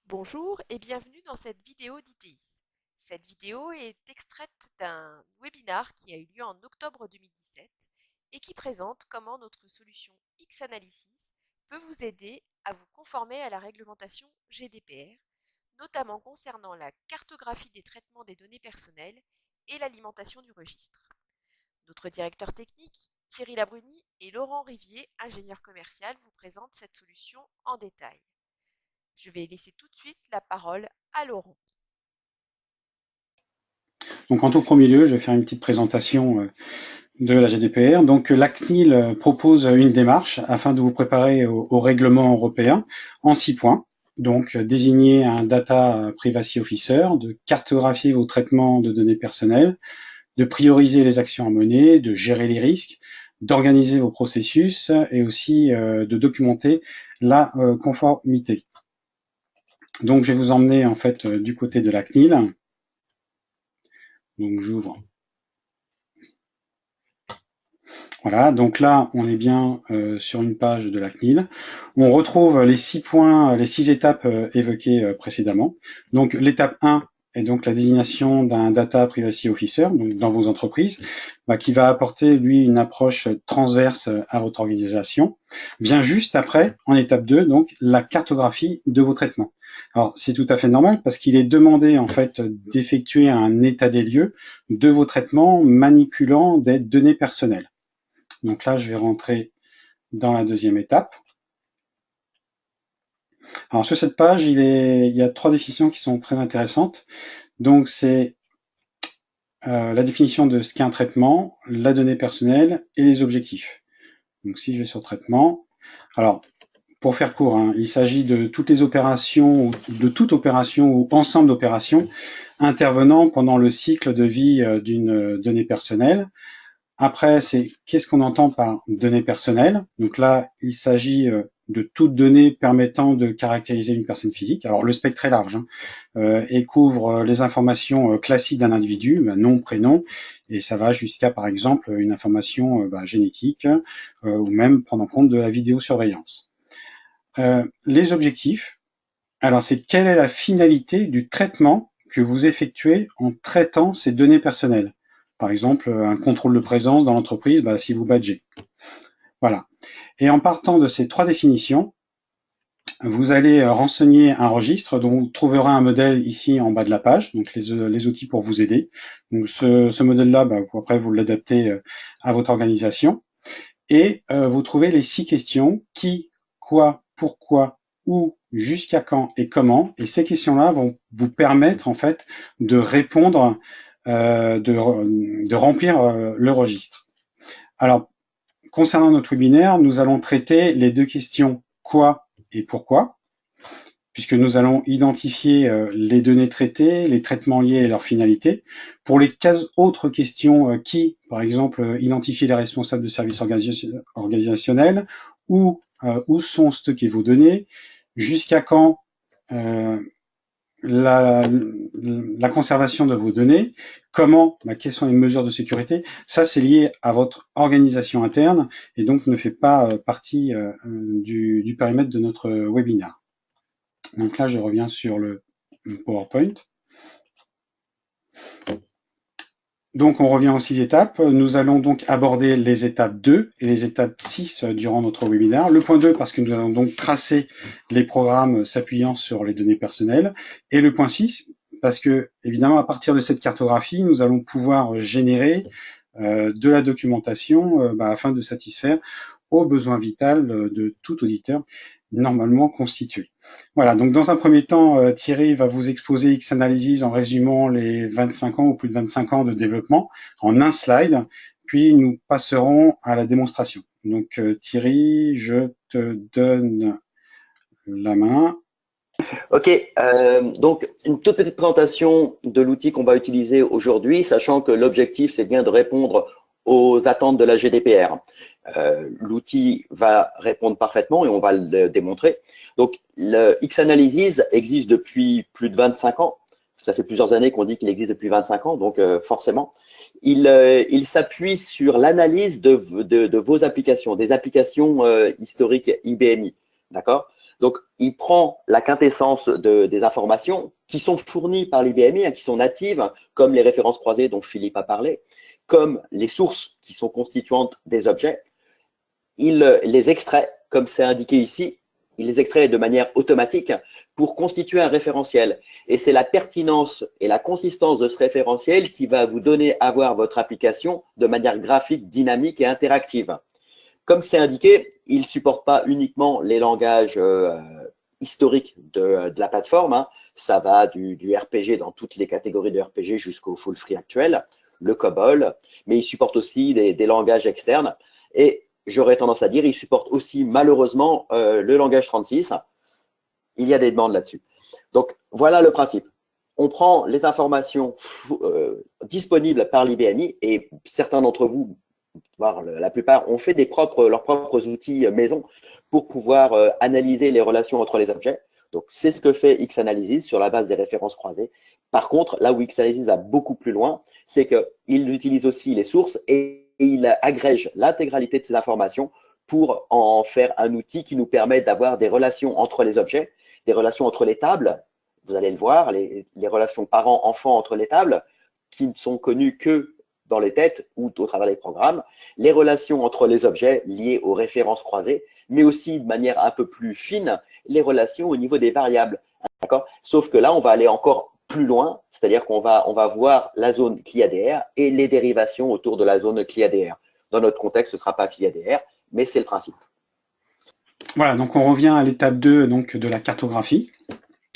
Bonjour et bienvenue dans cette vidéo d'ITIS. Cette vidéo est extraite d'un webinar qui a eu lieu en octobre 2017 et qui présente comment notre solution X-Analysis peut vous aider à vous conformer à la réglementation GDPR, notamment concernant la cartographie des traitements des données personnelles et l'alimentation du registre. Notre directeur technique, Thierry Labruni, et Laurent Rivier, ingénieur commercial, vous présentent cette solution en détail. Je vais laisser tout de suite la parole à Laurent. Donc, en tout premier lieu, je vais faire une petite présentation de la GDPR. Donc, la CNIL propose une démarche afin de vous préparer au règlement européen en 6 points. Donc, désigner un Data Privacy Officer, de cartographier vos traitements de données personnelles, de prioriser les actions à mener, de gérer les risques, d'organiser vos processus et aussi de documenter la conformité. Donc, je vais vous emmener en fait du côté de la CNIL. Donc, j'ouvre. Voilà, donc là, on est bien sur une page de la CNIL. On retrouve les 6 points, les 6 étapes évoquées précédemment. Donc, l'étape 1 est donc la désignation d'un Data Privacy Officer donc dans vos entreprises, qui va apporter, lui, une approche transverse à votre organisation. Vient juste après, en étape 2, donc la cartographie de vos traitements. Alors, c'est tout à fait normal parce qu'il est demandé, en fait, d'effectuer un état des lieux de vos traitements manipulant des données personnelles. Donc là, je vais rentrer dans la deuxième étape. Alors sur cette page, il y a 3 définitions qui sont très intéressantes. Donc c'est la définition de ce qu'est un traitement, la donnée personnelle et les objectifs. Donc si je vais sur traitement, alors pour faire court, il s'agit de toutes les opérations, de toute opération ou ensemble d'opérations intervenant pendant le cycle de vie d'une donnée personnelle. Après, c'est qu'est-ce qu'on entend par données personnelles. Donc là, il s'agit de toute donnée permettant de caractériser une personne physique. Alors le spectre est large et couvre les informations classiques d'un individu, nom, prénom, et ça va jusqu'à par exemple une information génétique ou même prendre en compte de la vidéosurveillance. Les objectifs, alors c'est quelle est la finalité du traitement que vous effectuez en traitant ces données personnelles. Par exemple, un contrôle de présence dans l'entreprise, si vous badgez. Voilà. Et en partant de ces 3 définitions, vous allez renseigner un registre dont vous trouverez un modèle ici en bas de la page, donc les outils pour vous aider. Donc ce modèle-là, après vous l'adaptez à votre organisation. Et vous trouvez les 6 questions, qui, quoi, pourquoi, où, jusqu'à quand et comment. Et ces questions-là vont vous permettre en fait de répondre, de remplir le registre. Alors, concernant notre webinaire, nous allons traiter les 2 questions quoi et pourquoi, puisque nous allons identifier les données traitées, les traitements liés et leurs finalités. Pour les 15 autres questions, qui, par exemple, identifier les responsables de services organisationnels, où sont stockées vos données, jusqu'à quand la conservation de vos données, comment, quelles sont les mesures de sécurité, ça c'est lié à votre organisation interne et donc ne fait pas partie du périmètre de notre webinaire. Donc là, je reviens sur le PowerPoint. Donc, on revient aux 6 étapes. Nous allons donc aborder les étapes 2 et les étapes 6 durant notre webinaire. Le point 2, parce que nous allons donc tracer les programmes s'appuyant sur les données personnelles. Et le point 6, parce que, évidemment, à partir de cette cartographie, nous allons pouvoir générer de la documentation afin de satisfaire aux besoins vitaux de tout auditeur normalement constitué. Voilà, donc dans un premier temps, Thierry va vous exposer X-Analysis en résumant les 25 ans ou plus de 25 ans de développement en un slide, puis nous passerons à la démonstration. Donc Thierry, je te donne la main. Ok, donc une toute petite présentation de l'outil qu'on va utiliser aujourd'hui, sachant que l'objectif, c'est bien de répondre aux attentes de la GDPR. L'outil va répondre parfaitement et on va le démontrer. Donc, le X-Analysis existe depuis plus de 25 ans. Ça fait plusieurs années qu'on dit qu'il existe depuis 25 ans, donc forcément. Il s'appuie sur l'analyse de vos applications, des applications historiques IBMI. D'accord? Donc, il prend la quintessence des informations qui sont fournies par l'IBMI, qui sont natives, comme les références croisées dont Philippe a parlé, comme les sources qui sont constituantes des objets. Il les extrait, comme c'est indiqué ici, il les extrait de manière automatique pour constituer un référentiel. Et c'est la pertinence et la consistance de ce référentiel qui va vous donner à voir votre application de manière graphique, dynamique et interactive. Comme c'est indiqué, il ne supporte pas uniquement les langages historiques de la plateforme. Hein. Ça va du RPG dans toutes les catégories de RPG jusqu'au full free actuel, le COBOL, mais il supporte aussi des langages externes. Et j'aurais tendance à dire, il supporte aussi malheureusement le langage 36. Il y a des demandes là-dessus. Donc, voilà le principe. On prend les informations disponibles par l'IBMI et certains d'entre vous, voire la plupart, ont fait leurs propres outils maison pour pouvoir analyser les relations entre les objets. Donc, c'est ce que fait X-Analysis sur la base des références croisées. Par contre, là où X-Analysis va beaucoup plus loin, c'est qu'il utilise aussi les sources et il agrège l'intégralité de ces informations pour en faire un outil qui nous permet d'avoir des relations entre les objets, des relations entre les tables. Vous allez le voir, les relations parents-enfants entre les tables, qui ne sont connues que dans les têtes ou au travers des programmes, les relations entre les objets liés aux références croisées, mais aussi de manière un peu plus fine, les relations au niveau des variables. Sauf que là, on va aller encore plus loin, c'est-à-dire qu'on va voir la zone CLI-ADR et les dérivations autour de la zone CLI-ADR. Dans notre contexte, ce ne sera pas CLI-ADR, mais c'est le principe. Voilà, donc on revient à l'étape 2 donc, de la cartographie.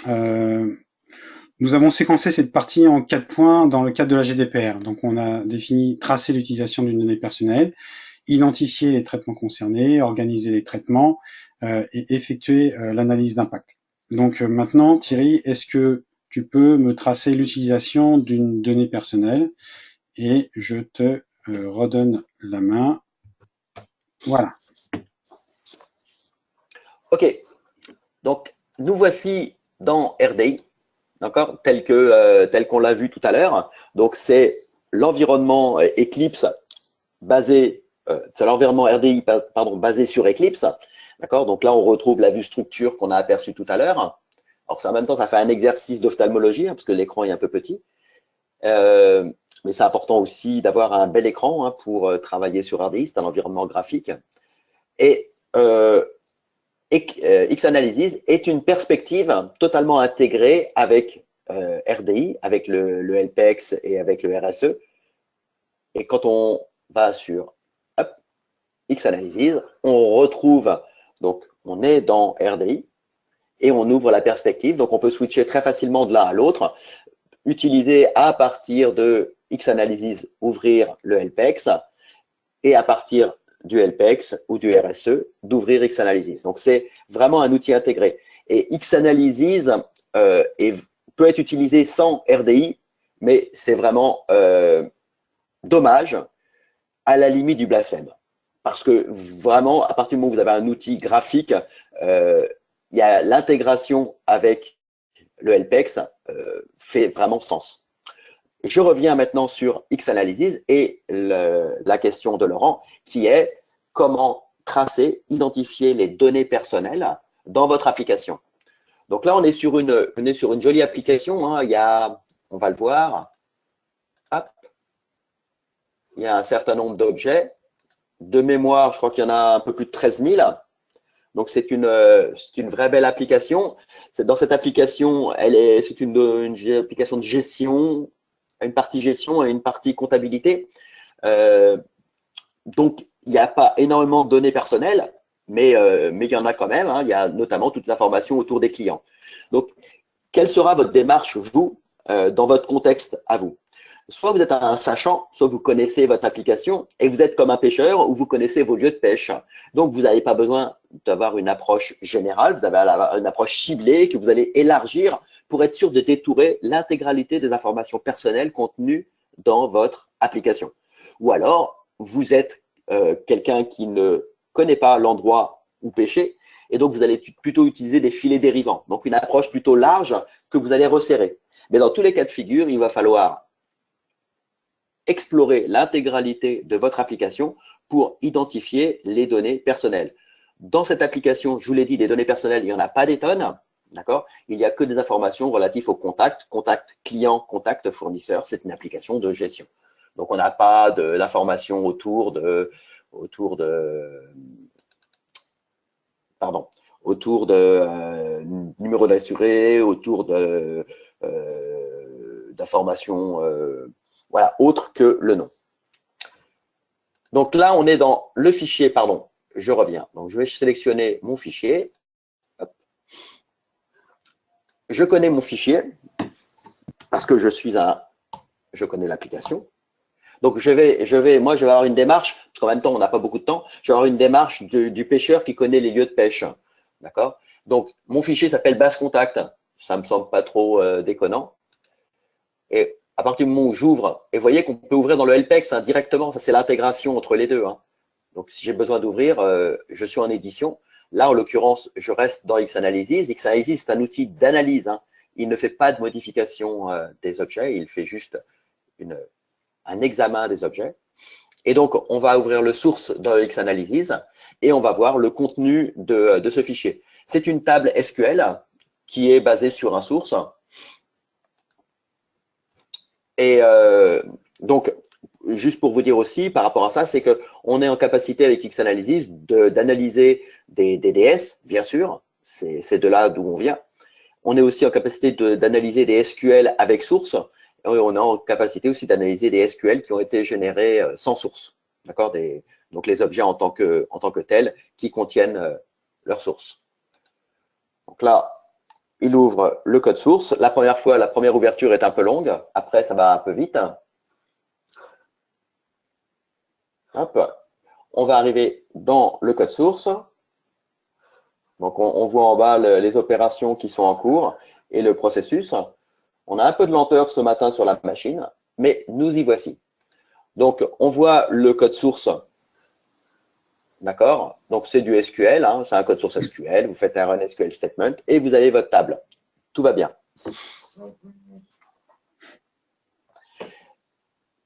Nous avons séquencé cette partie en 4 points dans le cadre de la GDPR. Donc, on a défini, tracé l'utilisation d'une donnée personnelle, identifier les traitements concernés, organiser les traitements et effectuer l'analyse d'impact. Donc, maintenant, Thierry, est-ce que tu peux me tracer l'utilisation d'une donnée personnelle? Et je te redonne la main. Voilà. OK. Donc, nous voici dans RDI. D'accord, tel qu'on l'a vu tout à l'heure. Donc, c'est l'environnement Eclipse basé, c'est l'environnement RDI pardon, basé sur Eclipse. D'accord, donc là, on retrouve la vue structure qu'on a aperçue tout à l'heure. Alors, en même temps, ça fait un exercice d'ophtalmologie, hein, parce que l'écran est un peu petit. Mais c'est important aussi d'avoir un bel écran hein, pour travailler sur RDI, c'est un environnement graphique. Et X-Analysis est une perspective totalement intégrée avec RDI, avec le LPX et avec le RSE. Et quand on va sur X-Analysis, on retrouve, donc on est dans RDI et on ouvre la perspective. Donc on peut switcher très facilement de l'un à l'autre, utiliser à partir de X-Analysis, ouvrir le LPX et à partir du LPX ou du RSE, d'ouvrir X-Analysis. Donc, c'est vraiment un outil intégré. Et X-Analysis peut être utilisé sans RDI, mais c'est vraiment dommage à la limite du blasphème. Parce que vraiment, à partir du moment où vous avez un outil graphique, il y a l'intégration avec le LPX fait vraiment sens. Je reviens maintenant sur X-Analysis et la question de Laurent qui est comment tracer, identifier les données personnelles dans votre application. Donc là, on est sur une jolie application. Hein. On va le voir. Hop. Il y a un certain nombre d'objets. De mémoire, je crois qu'il y en a un peu plus de 13 000. Donc, c'est une vraie belle application. Dans cette application, c'est une application de gestion, une partie gestion et une partie comptabilité. Donc, il n'y a pas énormément de données personnelles, mais il y en a quand même. Hein. Il y a notamment toutes les informations autour des clients. Donc, quelle sera votre démarche, vous, dans votre contexte à vous? Soit vous êtes un sachant, soit vous connaissez votre application et vous êtes comme un pêcheur ou vous connaissez vos lieux de pêche. Donc, vous n'avez pas besoin d'avoir une approche générale, vous avez une approche ciblée que vous allez élargir pour être sûr de détourer l'intégralité des informations personnelles contenues dans votre application. Ou alors, vous êtes quelqu'un qui ne connaît pas l'endroit où pêcher et donc vous allez plutôt utiliser des filets dérivants. Donc, une approche plutôt large que vous allez resserrer. Mais dans tous les cas de figure, il va falloir explorer l'intégralité de votre application pour identifier les données personnelles. Dans cette application, je vous l'ai dit, des données personnelles, il n'y en a pas des tonnes. D'accord? Il n'y a que des informations relatives au contact, contact client, contact fournisseur. C'est une application de gestion. Donc, on n'a pas d'informations autour de numéro d'assuré, autour d'informations voilà, autres que le nom. Donc là, on est dans le fichier, pardon, je reviens. Donc, je vais sélectionner mon fichier. Hop. Je connais mon fichier parce que je connais l'application. Donc, moi, je vais avoir une démarche, parce qu'en même temps, on n'a pas beaucoup de temps, je vais avoir une démarche du pêcheur qui connaît les lieux de pêche. D'accord? Donc, mon fichier s'appelle base contact. Ça ne me semble pas trop déconnant. Et à partir du moment où j'ouvre, et vous voyez qu'on peut ouvrir dans le helpEx directement, ça c'est l'intégration entre les deux. Donc, si j'ai besoin d'ouvrir, je suis en édition. Là, en l'occurrence, je reste dans X-Analysis. X-Analysis, c'est un outil d'analyse. Il ne fait pas de modification des objets, il fait juste un examen des objets. Et donc, on va ouvrir le source dans X-Analysis et on va voir le contenu de ce fichier. C'est une table SQL qui est basée sur un source. Et donc, juste pour vous dire aussi, par rapport à ça, c'est qu'on est en capacité avec X-Analysis d'analyser des DS, bien sûr, c'est de là d'où on vient. On est aussi en capacité d'analyser des SQL avec source. Et on est en capacité aussi d'analyser des SQL qui ont été générés sans source. D'accord? Donc, les objets en tant que tels qui contiennent leur source. Donc là, il ouvre le code source. La première ouverture est un peu longue. Après, ça va un peu vite. Hop. On va arriver dans le code source. Donc, on voit en bas les opérations qui sont en cours et le processus. On a un peu de lenteur ce matin sur la machine, mais nous y voici. Donc, on voit le code source. D'accord? Donc, c'est du SQL, c'est un code source SQL. Vous faites un run SQL statement et vous avez votre table. Tout va bien.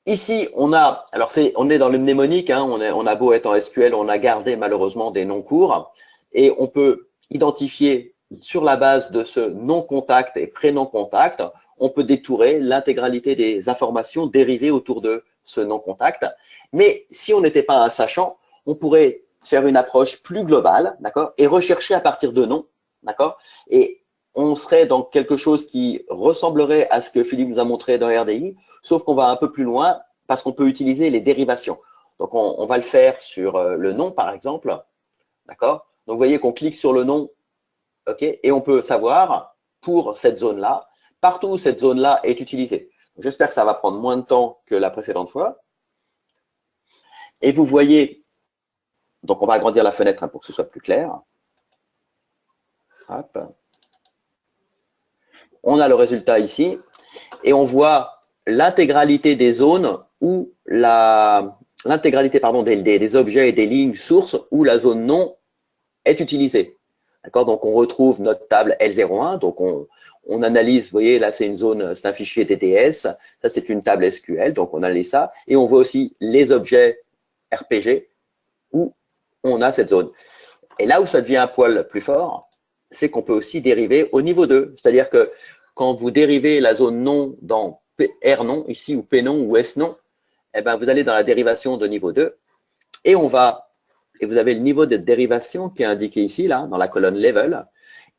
Ici, on est dans le mnémonique, on a beau être en SQL, on a gardé malheureusement des noms courts et on peut identifier sur la base de ce nom contact et prénom contact, on peut détourer l'intégralité des informations dérivées autour de ce nom contact. Mais si on n'était pas un sachant, on pourrait faire une approche plus globale, d'accord, et rechercher à partir de noms, d'accord, et on serait dans quelque chose qui ressemblerait à ce que Philippe nous a montré dans RDI, sauf qu'on va un peu plus loin parce qu'on peut utiliser les dérivations. Donc, on va le faire sur le nom, par exemple. D'accord? Donc, vous voyez qu'on clique sur le nom, ok, et on peut savoir pour cette zone-là, partout où cette zone-là est utilisée. J'espère que ça va prendre moins de temps que la précédente fois. Et vous voyez, donc on va agrandir la fenêtre pour que ce soit plus clair. Hop. On a le résultat ici et on voit l'intégralité des zones où l'intégralité des objets et des lignes sources où la zone nom est utilisée. D'accord? Donc, on retrouve notre table L01. Donc, on analyse, vous voyez, là, c'est une zone, c'est un fichier DDS. Ça, c'est une table SQL. Donc, on analyse ça. Et on voit aussi les objets RPG où on a cette zone. Et là où ça devient un poil plus fort, c'est qu'on peut aussi dériver au niveau 2. C'est-à-dire que quand vous dérivez la zone nom dans R nom, ici, ou P nom ou S nom, eh ben, vous allez dans la dérivation de niveau 2 et vous avez le niveau de dérivation qui est indiqué ici, là, dans la colonne level,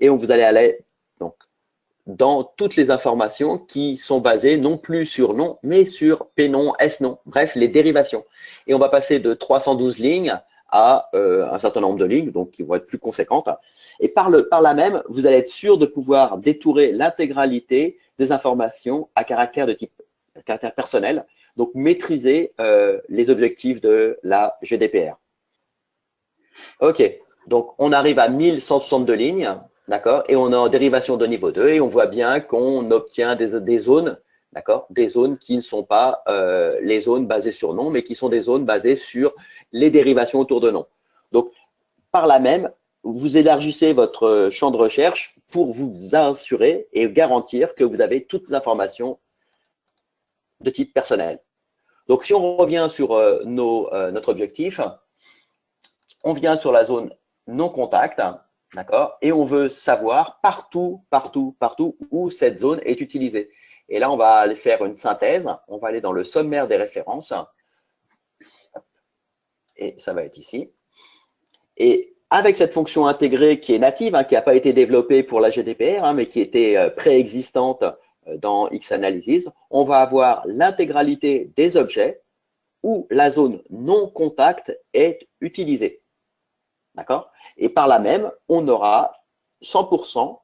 et vous allez aller donc, dans toutes les informations qui sont basées non plus sur nom, mais sur P nom, S nom, bref, les dérivations. Et on va passer de 312 lignes à un certain nombre de lignes, donc qui vont être plus conséquentes. Et par là même, vous allez être sûr de pouvoir détourer l'intégralité des informations à caractère personnel, donc maîtriser les objectifs de la GDPR. OK, donc on arrive à 1162 lignes, d'accord, et on est en dérivation de niveau 2 et on voit bien qu'on obtient des zones, d'accord, des zones qui ne sont pas les zones basées sur nom, mais qui sont des zones basées sur les dérivations autour de nom. Donc, par là même, vous élargissez votre champ de recherche pour vous assurer et garantir que vous avez toutes les informations de type personnel. Donc, si on revient sur notre objectif, on vient sur la zone non contact, d'accord? Et on veut savoir partout où cette zone est utilisée. Et là, on va aller faire une synthèse. On va aller dans le sommaire des références. Et ça va être ici. Et avec cette fonction intégrée qui est native, qui n'a pas été développée pour la GDPR, mais qui était préexistante dans X-Analysis, on va avoir l'intégralité des objets où la zone non contact est utilisée. D'accord? Et par là même, on aura 100%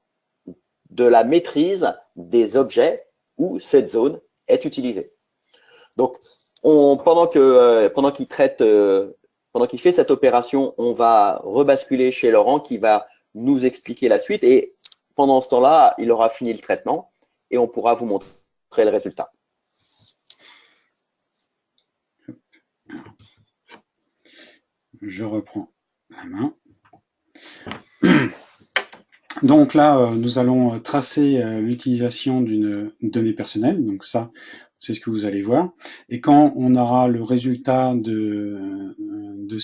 de la maîtrise des objets où cette zone est utilisée. Donc, pendant qu'il fait cette opération, on va rebasculer chez Laurent qui va nous expliquer la suite. Et pendant ce temps-là, il aura fini le traitement et on pourra vous montrer le résultat. Je reprends la main. Donc là, nous allons tracer l'utilisation d'une donnée personnelle. Donc ça, c'est ce que vous allez voir. Et quand on aura le résultat du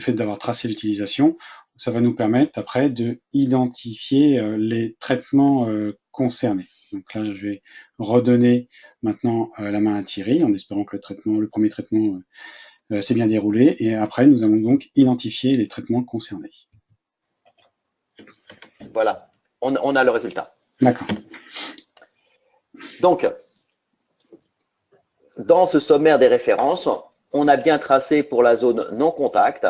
fait d'avoir tracé l'utilisation, ça va nous permettre après de identifier les traitements concernés. Donc là, je vais redonner maintenant la main à Thierry en espérant que le premier traitement s'est bien déroulé. Et après, nous allons donc identifier les traitements concernés. Voilà, on a le résultat. D'accord. Donc, dans ce sommaire des références, on a bien tracé pour la zone non contact.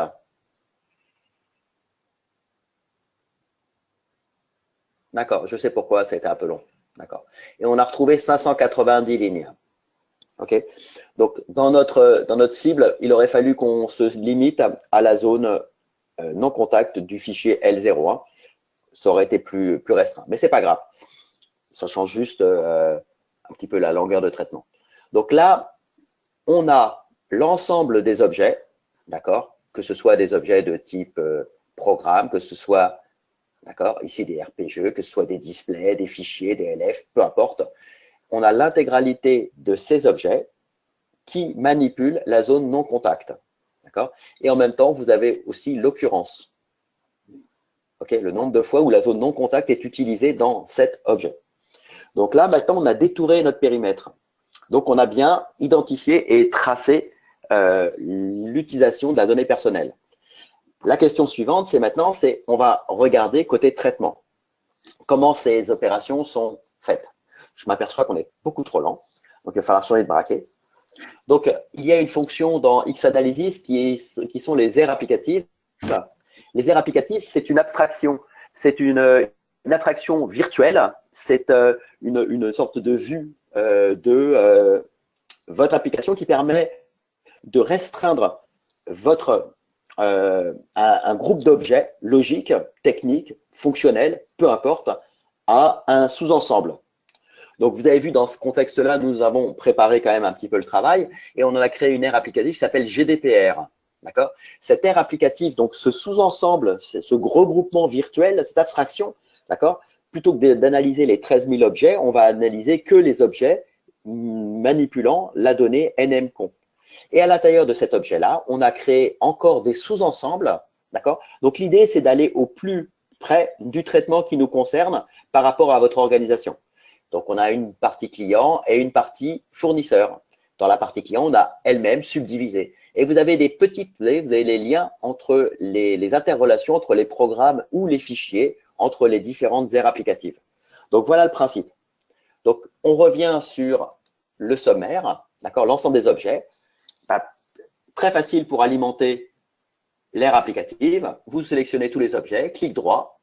D'accord, je sais pourquoi, c'était un peu long. D'accord. Et on a retrouvé 590 lignes. OK. Donc, dans notre cible, il aurait fallu qu'on se limite à la zone non contact du fichier L01. Ça aurait été plus restreint. Mais ce n'est pas grave. Ça change juste un petit peu la longueur de traitement. Donc là, on a l'ensemble des objets, d'accord, que ce soit des objets de type programme, que ce soit, d'accord, ici des RPG, que ce soit des displays, des fichiers, des LF, peu importe. On a l'intégralité de ces objets qui manipulent la zone non contact, d'accord. Et en même temps, vous avez aussi l'occurrence, ok, le nombre de fois où la zone non contact est utilisée dans cet objet. Donc là, maintenant, on a détouré notre périmètre. Donc, on a bien identifié et tracé l'utilisation de la donnée personnelle. La question suivante, c'est maintenant, on va regarder côté traitement. Comment ces opérations sont faites. Je m'aperçois qu'on est beaucoup trop lent, donc il va falloir changer de braquet. Donc, il y a une fonction dans X-Analysis qui sont les aires applicatives. Les aires applicatives, c'est une abstraction. C'est une abstraction virtuelle. C'est une sorte de vue de votre application qui permet de restreindre un groupe d'objets logiques, techniques, fonctionnels, peu importe, à un sous-ensemble. Donc, vous avez vu, dans ce contexte-là, nous avons préparé quand même un petit peu le travail et on en a créé une aire applicative qui s'appelle GDPR. D'accord? Cette aire applicative, donc ce sous-ensemble, ce regroupement virtuel, cette abstraction, d'accord? Plutôt que d'analyser les 13 000 objets, on va analyser que les objets manipulant la donnée NMCON. Et à l'intérieur de cet objet-là, on a créé encore des sous-ensembles, d'accord? Donc, l'idée, c'est d'aller au plus près du traitement qui nous concerne par rapport à votre organisation. Donc, on a une partie client et une partie fournisseur. Dans la partie client, on a elle-même subdivisé. Et vous avez des petites clés, vous avez les liens entre les interrelations entre les programmes ou les fichiers, entre les différentes aires applicatives. Donc, voilà le principe. Donc, on revient sur le sommaire, d'accord, l'ensemble des objets. Très facile pour alimenter l'aire applicative. Vous sélectionnez tous les objets, clic droit,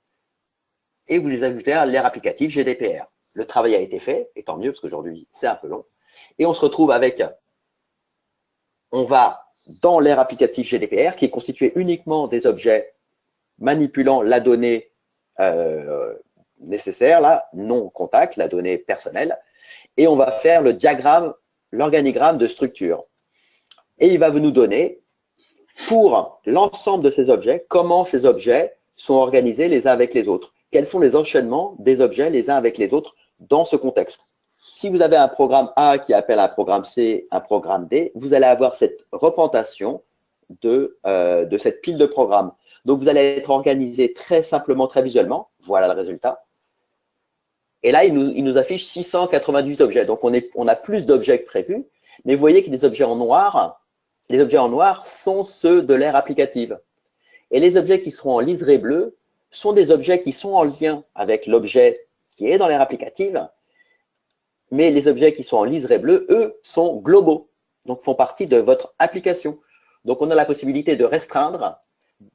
et vous les ajoutez à l'aire applicative GDPR. Le travail a été fait, et tant mieux, parce qu'aujourd'hui, c'est un peu long. Et on se retrouve avec, on va dans l'aire applicative GDPR, qui est constituée uniquement des objets manipulant la donnée nécessaire, là, non contact, la donnée personnelle, et on va faire le diagramme, l'organigramme de structure. Et il va nous donner, pour l'ensemble de ces objets, comment ces objets sont organisés les uns avec les autres. Quels sont les enchaînements des objets les uns avec les autres dans ce contexte. Si vous avez un programme A qui appelle un programme C, un programme D, vous allez avoir cette représentation de cette pile de programmes. Donc, vous allez être organisé très simplement, très visuellement. Voilà le résultat. Et là, il nous affiche 698 objets. Donc, on a plus d'objets que prévu. Mais vous voyez que les objets en noir sont ceux de l'ère applicative. Et les objets qui seront en liseré bleu sont des objets qui sont en lien avec l'objet qui est dans l'ère applicative. Mais les objets qui sont en liseré bleu, eux, sont globaux. Donc, font partie de votre application. Donc, on a la possibilité de restreindre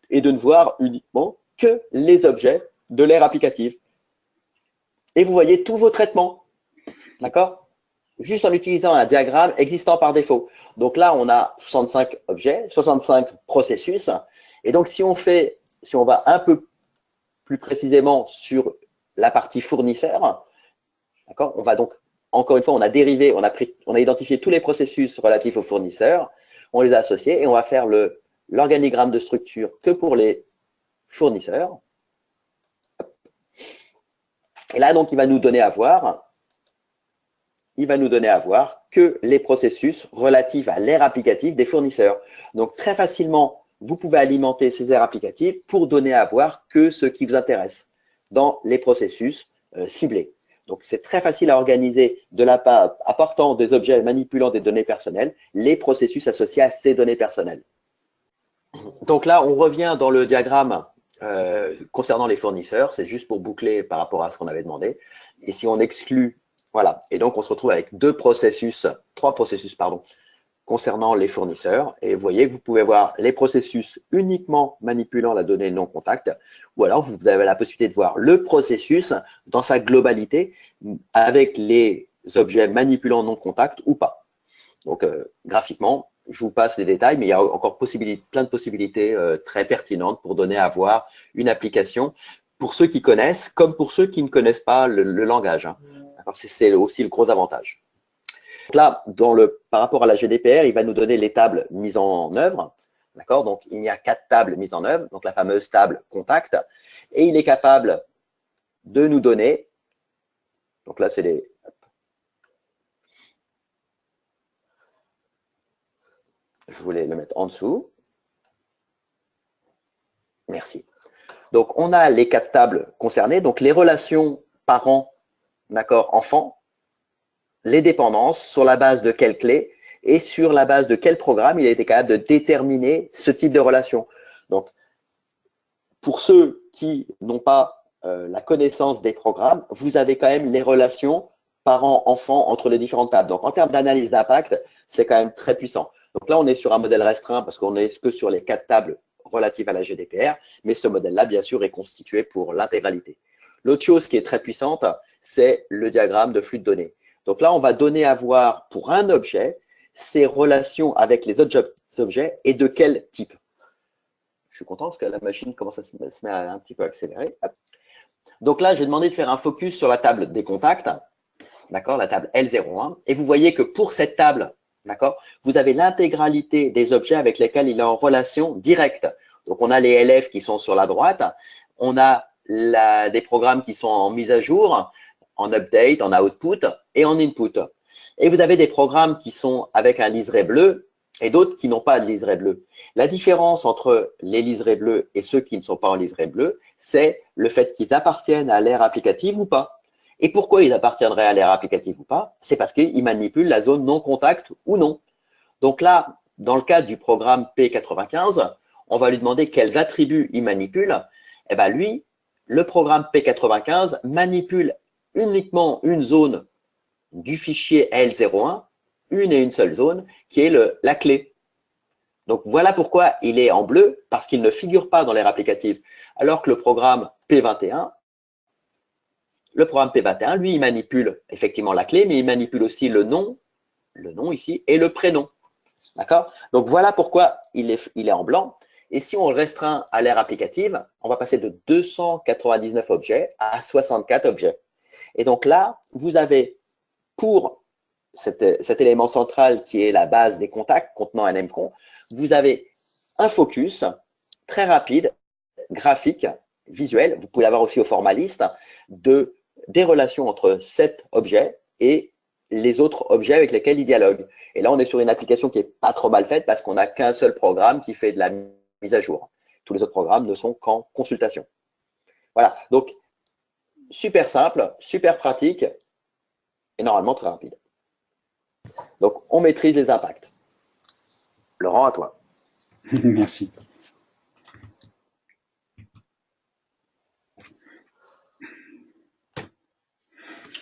et de ne voir uniquement que les objets de l'ère applicative. Et vous voyez tous vos traitements, d'accord? Juste en utilisant un diagramme existant par défaut. Donc là, on a 65 objets, 65 processus. Et donc, si on va un peu plus précisément sur la partie fournisseur, d'accord? On va donc, encore une fois, on a identifié tous les processus relatifs aux fournisseurs, on les a associés et on va faire l'organigramme de structure que pour les fournisseurs. Et là, donc, il va nous donner à voir que les processus relatifs à l'ère applicative des fournisseurs. Donc, très facilement, vous pouvez alimenter ces aires applicatives pour donner à voir que ce qui vous intéresse dans les processus ciblés. Donc, c'est très facile à organiser apportant des objets manipulant des données personnelles, les processus associés à ces données personnelles. Donc là, on revient dans le diagramme concernant les fournisseurs, c'est juste pour boucler par rapport à ce qu'on avait demandé. Et si on exclut, voilà, et donc on se retrouve avec trois processus, concernant les fournisseurs. Et vous voyez que vous pouvez voir les processus uniquement manipulant la donnée non contact, ou alors vous avez la possibilité de voir le processus dans sa globalité avec les objets manipulant non contact ou pas. Donc graphiquement, je vous passe les détails, mais il y a encore plein de possibilités très pertinentes pour donner à voir une application pour ceux qui connaissent, comme pour ceux qui ne connaissent pas le langage. Hein. C'est aussi le gros avantage. Donc là, par rapport à la GDPR, il va nous donner les tables mises en œuvre. D'accord? Donc, il y a 4 tables mises en œuvre, donc la fameuse table contact. Et il est capable de nous donner, donc là, c'est les… Je voulais le mettre en dessous. Merci. Donc, on a les 4 tables concernées, donc les relations parents, d'accord, enfants, les dépendances, sur la base de quelle clé et sur la base de quel programme il a été capable de déterminer ce type de relation. Donc, pour ceux qui n'ont pas la connaissance des programmes, vous avez quand même les relations parents-enfants entre les différentes tables. Donc, en termes d'analyse d'impact, c'est quand même très puissant. Donc là, on est sur un modèle restreint parce qu'on n'est que sur les 4 tables relatives à la GDPR, mais ce modèle-là, bien sûr, est constitué pour l'intégralité. L'autre chose qui est très puissante, c'est le diagramme de flux de données. Donc là, on va donner à voir pour un objet ses relations avec les autres objets et de quel type. Je suis content parce que la machine commence à se mettre un petit peu accélérée. Donc là, j'ai demandé de faire un focus sur la table des contacts, d'accord, la table L01. Et vous voyez que pour cette table, d'accord, vous avez l'intégralité des objets avec lesquels il est en relation directe. Donc, on a les élèves qui sont sur la droite, on a des programmes qui sont en mise à jour, en update, en output et en input. Et vous avez des programmes qui sont avec un liseré bleu et d'autres qui n'ont pas de liseré bleu. La différence entre les liserés bleus et ceux qui ne sont pas en liseré bleu, c'est le fait qu'ils appartiennent à l'ère applicative ou pas. Et pourquoi ils appartiendraient à l'ère applicative ou pas? C'est parce qu'ils manipulent la zone non contact ou non. Donc là, dans le cadre du programme P95, on va lui demander quels attributs il manipule. Eh bien lui, le programme P95 manipule uniquement une zone du fichier L01, une et une seule zone, qui est la clé. Donc voilà pourquoi il est en bleu, parce qu'il ne figure pas dans l'ère applicative. Alors que le programme P21, lui, il manipule effectivement la clé, mais il manipule aussi le nom ici, et le prénom. D'accord? Donc voilà pourquoi il est en blanc. Et si on le restreint à l'ère applicative, on va passer de 299 objets à 64 objets. Et donc là, vous avez pour cet élément central qui est la base des contacts contenant un MCON, vous avez un focus très rapide, graphique, visuel, vous pouvez l'avoir aussi au format liste, des relations entre cet objet et les autres objets avec lesquels il dialogue. Et là, on est sur une application qui n'est pas trop mal faite parce qu'on n'a qu'un seul programme qui fait de la mise à jour. Tous les autres programmes ne sont qu'en consultation. Voilà, donc super simple, super pratique et normalement très rapide. Donc, on maîtrise les impacts. Laurent, à toi. Merci.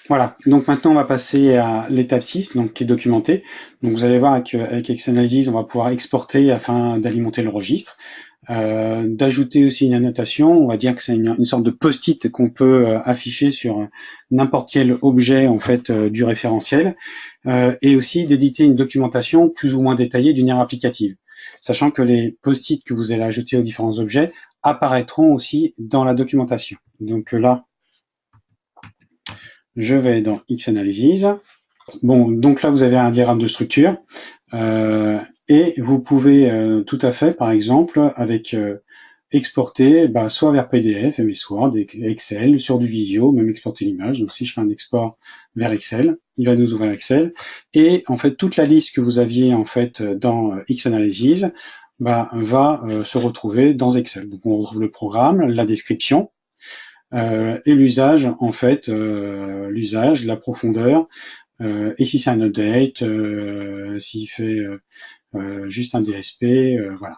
Voilà, donc maintenant on va passer à l'étape 6, donc qui est documentée. Donc vous allez voir avec XAnalysis, on va pouvoir exporter afin d'alimenter le registre, d'ajouter aussi une annotation. On va dire que c'est une sorte de post-it qu'on peut afficher sur n'importe quel objet en fait du référentiel, et aussi d'éditer une documentation plus ou moins détaillée d'une aire applicative, sachant que les post-it que vous allez ajouter aux différents objets apparaîtront aussi dans la documentation. Donc là, je vais dans XAnalysis. Bon, donc là, vous avez un diagramme de structure et vous pouvez tout à fait, par exemple, avec exporter soit vers PDF, MS Word, Excel, sur du Visio, même exporter l'image. Donc si je fais un export vers Excel, il va nous ouvrir Excel. Et en fait, toute la liste que vous aviez en fait dans XAnalysis va se retrouver dans Excel. Donc on retrouve le programme, la description, et l'usage, en fait, l'usage, la profondeur, et si c'est un update, s'il fait juste un DSP, voilà.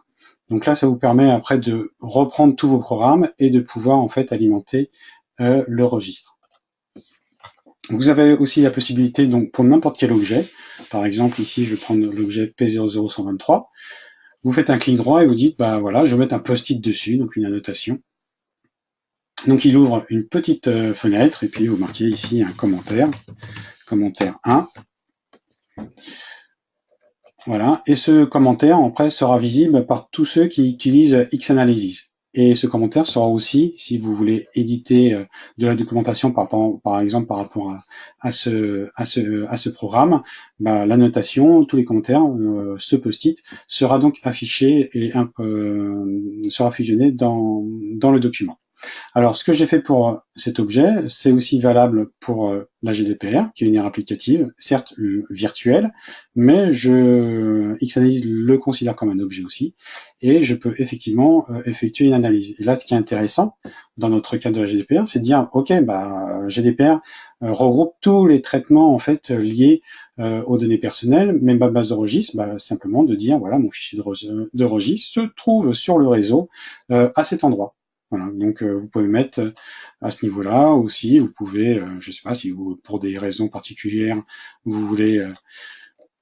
Donc là, ça vous permet après de reprendre tous vos programmes et de pouvoir en fait alimenter le registre. Vous avez aussi la possibilité, donc pour n'importe quel objet, par exemple ici je vais prendre l'objet P00123, vous faites un clic droit et vous dites, bah voilà, je vais mettre un post-it dessus, donc une annotation. Donc il ouvre une petite fenêtre et puis vous marquez ici un commentaire, commentaire 1. Voilà, et ce commentaire après sera visible par tous ceux qui utilisent XAnalysis. Et ce commentaire sera aussi, si vous voulez éditer de la documentation par exemple par rapport à ce programme, l'annotation, tous les commentaires, ce post-it sera donc affiché et sera fusionné dans le document. Alors, ce que j'ai fait pour cet objet, c'est aussi valable pour la GDPR, qui est une aire applicative, certes virtuelle, mais XAnalysis le considère comme un objet aussi, et je peux effectivement effectuer une analyse. Et là, ce qui est intéressant dans notre cas de la GDPR, c'est de dire, ok, GDPR regroupe tous les traitements en fait liés aux données personnelles, mais ma base de registre, simplement de dire, voilà, mon fichier de registre se trouve sur le réseau à cet endroit. Voilà, donc vous pouvez mettre à ce niveau-là aussi, vous pouvez, je ne sais pas si vous, pour des raisons particulières, vous voulez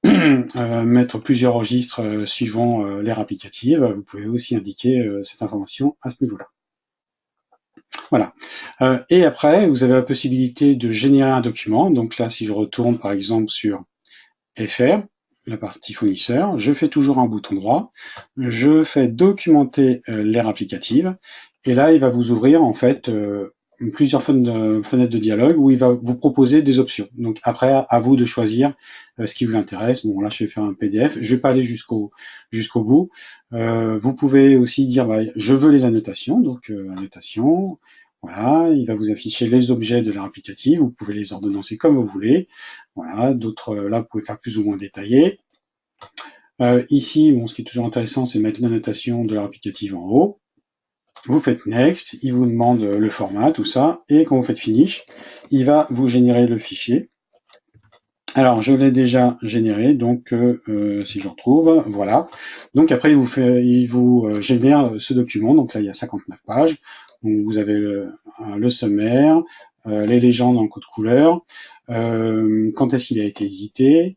mettre plusieurs registres suivant l'ère applicative, vous pouvez aussi indiquer cette information à ce niveau-là. Voilà. Et après, vous avez la possibilité de générer un document. Donc là, si je retourne par exemple sur FR, la partie fournisseur, je fais toujours un bouton droit, je fais documenter l'ère applicative, et là il va vous ouvrir en fait plusieurs fenêtres de dialogue où il va vous proposer des options. Donc après, à vous de choisir ce qui vous intéresse. Bon là je vais faire un PDF, je vais pas aller jusqu'au bout. Vous pouvez aussi dire je veux les annotations, donc annotation. Voilà, il va vous afficher les objets de l'ère applicative, vous pouvez les ordonnancer comme vous voulez. Voilà, d'autres, là, vous pouvez faire plus ou moins détaillé. Ici, ce qui est toujours intéressant, c'est mettre l'annotation de l'ère applicative en haut. Vous faites Next, il vous demande le format, tout ça, et quand vous faites Finish, il va vous générer le fichier. Alors, je l'ai déjà généré, donc si je retrouve, voilà. Donc après, il vous génère ce document, donc là, il y a 59 pages. Donc, vous avez le sommaire, les légendes en code couleur, quand est-ce qu'il a été édité,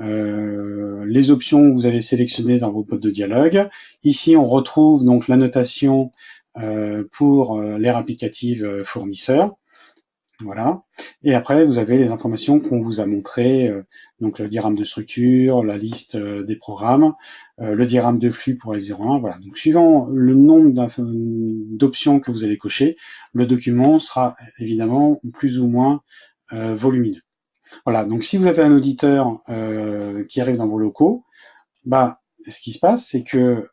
les options que vous avez sélectionnées dans vos boîtes de dialogue. Ici, on retrouve donc l'annotation pour l'ère applicative fournisseur. Voilà. Et après, vous avez les informations qu'on vous a montrées, donc le diagramme de structure, la liste des programmes, le diagramme de flux pour les 01. Voilà. Donc, suivant le nombre d'options que vous allez cocher, le document sera évidemment plus ou moins volumineux. Voilà. Donc, si vous avez un auditeur qui arrive dans vos locaux, ce qui se passe, c'est que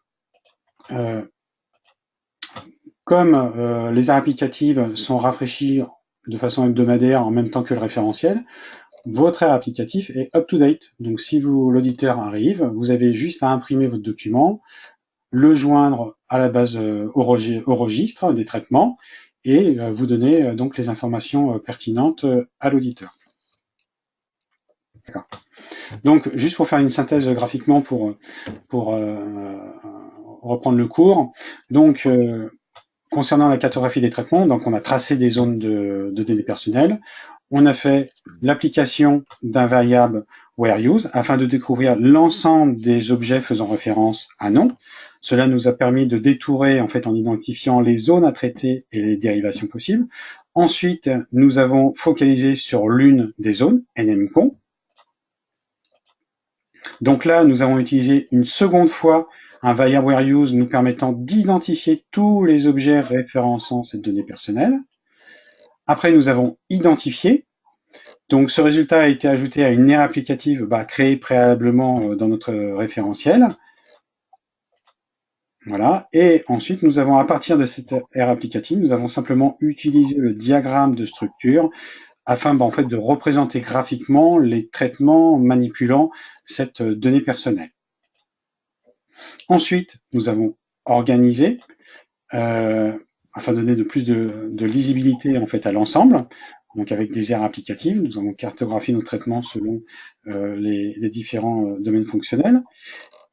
comme les aires applicatives sont rafraîchies de façon hebdomadaire en même temps que le référentiel, votre aire applicatif est up-to-date. Donc, si l'auditeur arrive, vous avez juste à imprimer votre document, le joindre à la base au registre des traitements et vous donner donc les informations pertinentes à l'auditeur. D'accord. Donc, juste pour faire une synthèse graphiquement pour reprendre le cours. Donc, concernant la cartographie des traitements, donc on a tracé des zones de données personnelles. On a fait l'application d'un variable whereUse afin de découvrir l'ensemble des objets faisant référence à nom. Cela nous a permis de détourer en fait en identifiant les zones à traiter et les dérivations possibles. Ensuite, nous avons focalisé sur l'une des zones, NMCON. Donc là, nous avons utilisé une seconde fois un variable whereUse nous permettant d'identifier tous les objets référençant cette donnée personnelle. Après, nous avons identifié. Donc, ce résultat a été ajouté à une aire applicative créée préalablement dans notre référentiel. Voilà. Et ensuite, nous avons, à partir de cette aire applicative, nous avons simplement utilisé le diagramme de structure afin en fait, de représenter graphiquement les traitements manipulant cette donnée personnelle. Ensuite, nous avons organisé afin de donner plus de lisibilité en fait à l'ensemble. Donc avec des aires applicatives, nous avons cartographié nos traitements selon les différents domaines fonctionnels.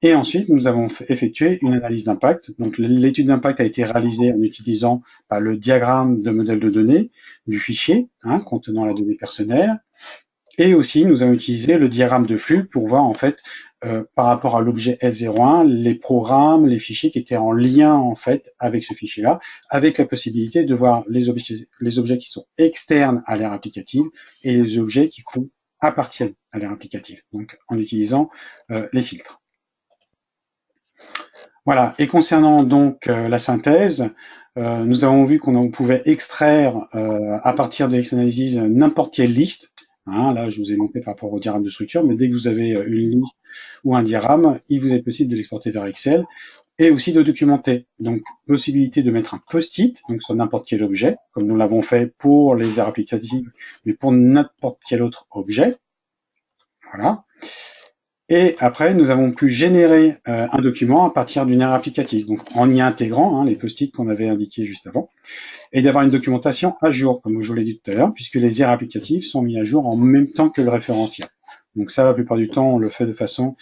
Et ensuite, nous avons effectué une analyse d'impact. Donc l'étude d'impact a été réalisée en utilisant le diagramme de modèle de données du fichier contenant la donnée personnelle. Et aussi, nous avons utilisé le diagramme de flux pour voir en fait par rapport à l'objet L01, les programmes, les fichiers qui étaient en lien en fait avec ce fichier-là, avec la possibilité de voir les objets qui sont externes à l'aire applicative et les objets qui appartiennent à l'aire applicative, donc en utilisant les filtres. Voilà. Et concernant donc la synthèse, nous avons vu qu'on pouvait extraire à partir de X-Analysis n'importe quelle liste. Là, je vous ai montré par rapport au diagramme de structure, mais dès que vous avez une liste ou un diagramme, il vous est possible de l'exporter vers Excel et aussi de documenter. Donc, possibilité de mettre un post-it, donc sur n'importe quel objet, comme nous l'avons fait pour les aires applicatives, mais pour n'importe quel autre objet. Voilà. Et après, nous avons pu générer un document à partir d'une aire applicative, donc en y intégrant les post-it qu'on avait indiqués juste avant, et d'avoir une documentation à jour, comme je vous l'ai dit tout à l'heure, puisque les aires applicatives sont mises à jour en même temps que le référentiel. Donc ça, la plupart du temps, on le fait de façon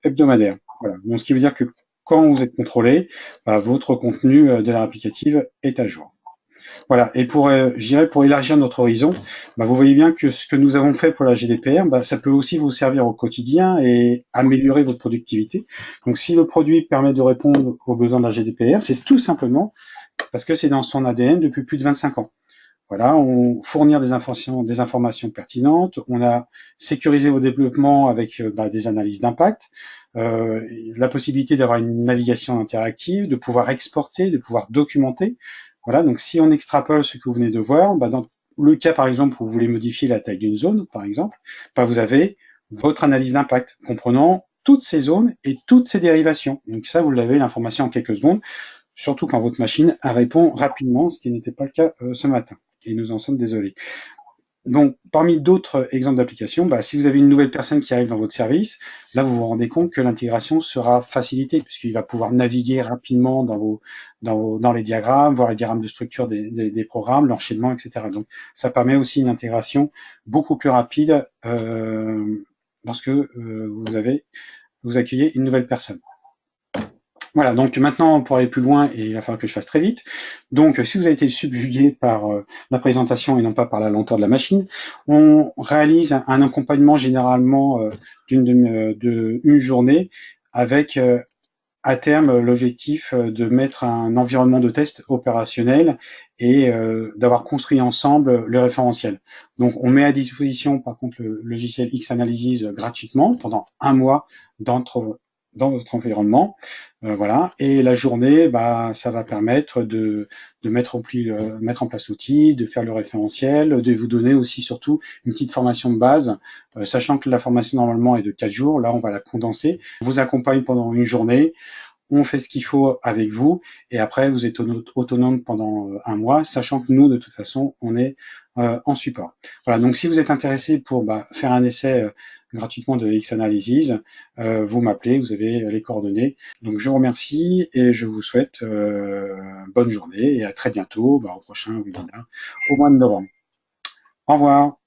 hebdomadaire. Voilà. Donc, ce qui veut dire que quand vous êtes contrôlé, votre contenu de l'aire applicative est à jour. Voilà. Et pour élargir notre horizon, vous voyez bien que ce que nous avons fait pour la GDPR, ça peut aussi vous servir au quotidien et améliorer votre productivité. Donc, si le produit permet de répondre aux besoins de la GDPR, c'est tout simplement parce que c'est dans son ADN depuis plus de 25 ans. Voilà, on fournit des informations pertinentes, on a sécurisé vos développements avec des analyses d'impact, la possibilité d'avoir une navigation interactive, de pouvoir exporter, de pouvoir documenter. Voilà, donc si on extrapole ce que vous venez de voir, dans le cas par exemple où vous voulez modifier la taille d'une zone, par exemple, vous avez votre analyse d'impact comprenant toutes ces zones et toutes ces dérivations. Donc ça, vous l'avez l'information en quelques secondes, surtout quand votre machine répond rapidement, ce qui n'était pas le cas ce matin. Et nous en sommes désolés. Donc, parmi d'autres exemples d'applications, si vous avez une nouvelle personne qui arrive dans votre service, là, vous vous rendez compte que l'intégration sera facilitée puisqu'il va pouvoir naviguer rapidement dans les diagrammes, voir les diagrammes de structure des programmes, l'enchaînement, etc. Donc, ça permet aussi une intégration beaucoup plus rapide lorsque vous accueillez une nouvelle personne. Voilà, donc maintenant, pour aller plus loin, et il va falloir que je fasse très vite. Donc, si vous avez été subjugué par la présentation et non pas par la lenteur de la machine, on réalise un accompagnement généralement d'une journée avec, à terme, l'objectif de mettre un environnement de test opérationnel et d'avoir construit ensemble le référentiel. Donc, on met à disposition, par contre, le logiciel X-Analysis gratuitement pendant 1 mois dans votre environnement. Voilà. Et la journée, ça va permettre de mettre en place l'outil, de faire le référentiel, de vous donner aussi surtout une petite formation de base, sachant que la formation normalement est de 4 jours. Là, on va la condenser. On vous accompagne pendant une journée. On fait ce qu'il faut avec vous et après, vous êtes autonome pendant 1 mois, sachant que nous, de toute façon, on est en support. Voilà, donc si vous êtes intéressé pour faire un essai gratuitement de X-Analysis, vous m'appelez, vous avez les coordonnées. Donc je vous remercie et je vous souhaite bonne journée et à très bientôt au prochain webinaire au mois de novembre. Au revoir.